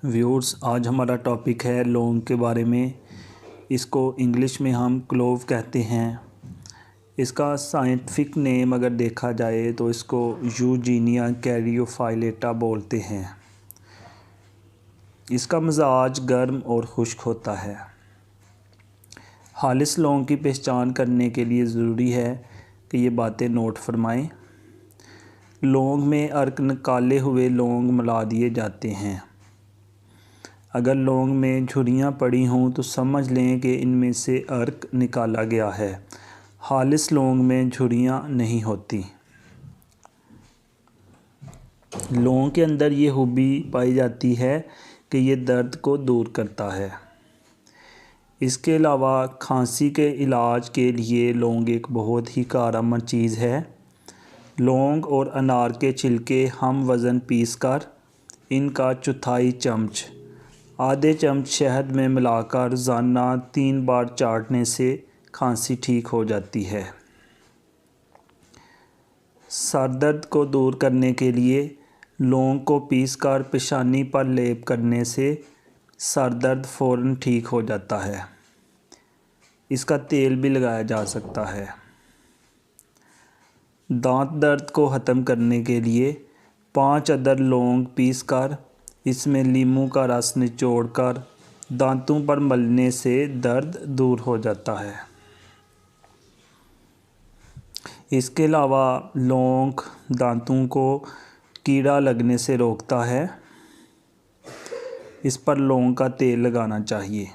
Viewers, आज हमारा topic है लौंग के बारे में। इसको इंग्लिश में हम क्लोव कहते हैं। इसका साइंटिफिक नेम अगर देखा जाए तो इसको यूजीनिया कैरियोफाइलेटा बोलते हैं। इसका मिजाज गर्म और खुश्क होता है। खालिस लौंग की पहचान करने के लिए ज़रूरी है कि ये बातें नोट फरमाएं। लौंग में अर्क निकाले हुए लौंग मिला दिए जाते हैं। अगर लौंग में झुर्रियाँ पड़ी हों तो समझ लें कि इनमें से अर्क निकाला गया है। खालिस लौंग में झुर्रियाँ नहीं होती। लौंग के अंदर ये खूबी पाई जाती है कि ये दर्द को दूर करता है। इसके अलावा खांसी के इलाज के लिए लौंग एक बहुत ही कारगर चीज़ है। लौंग और अनार के छिलके हम वज़न पीस कर इनका चौथाई चम्मच आधे चम्मच शहद में मिलाकर रोज़ाना 3 बार चाटने से खांसी ठीक हो जाती है। सर दर्द को दूर करने के लिए लौंग को पीसकर पेशानी पर लेप करने से सर दर्द फ़ौरन ठीक हो जाता है। इसका तेल भी लगाया जा सकता है। दांत दर्द को ख़त्म करने के लिए 5 अदद लौंग पीसकर इसमें नींबू का रस निचोड़कर दांतों पर मलने से दर्द दूर हो जाता है। इसके अलावा लौंग दांतों को कीड़ा लगने से रोकता है। इस पर लौंग का तेल लगाना चाहिए।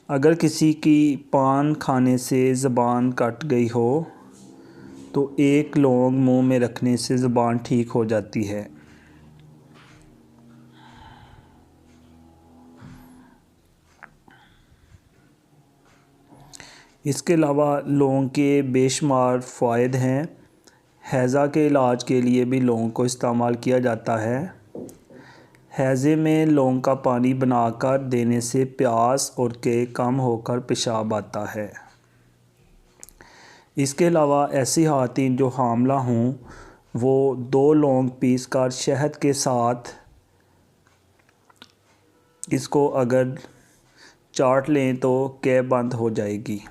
अगर किसी की पान खाने से ज़बान कट गई हो तो एक लौंग मुंह में रखने से ज़बान ठीक हो जाती है। इसके अलावा लौंग के बेशुमार फ़ायदे हैं। हैज़ा के इलाज के लिए भी लौंग को इस्तेमाल किया जाता है। हैज़े में लौंग का पानी बनाकर देने से प्यास और के कम होकर पेशाब आता है। इसके अलावा ऐसी ख़वातीन जो हामला हों वो 2 लौंग पीसकर शहद के साथ इसको अगर चाट लें तो कै बंद हो जाएगी।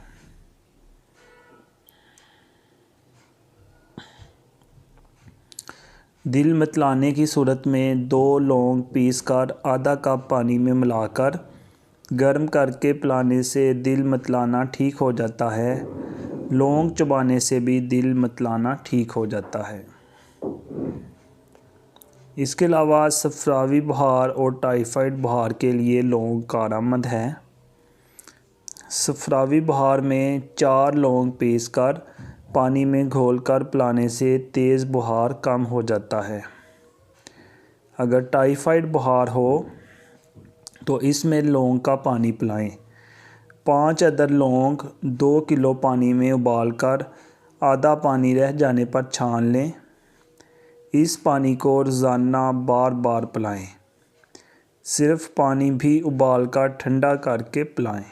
दिल मतलाने की सूरत में 2 लौंग पीसकर आधा कप पानी में मिलाकर गर्म करके पिलाने से दिल मतलाना ठीक हो जाता है। लौंग चबाने से भी दिल मतलाना ठीक हो जाता है। इसके अलावा सफरावी बुखार और टाइफाइड बुखार के लिए लौंग कारगर है। सफरावी बुखार में 4 लौंग पीसकर पानी में घोलकर पिलाने से तेज़ बुखार कम हो जाता है। अगर टाइफाइड बुखार हो तो इसमें लौंग का पानी पिलाएं। 5 अदद लौंग 2 किलो पानी में उबालकर आधा पानी रह जाने पर छान लें। इस पानी को रोज़ाना बार बार पिलाएं। सिर्फ़ पानी भी उबालकर ठंडा करके पिलाएं।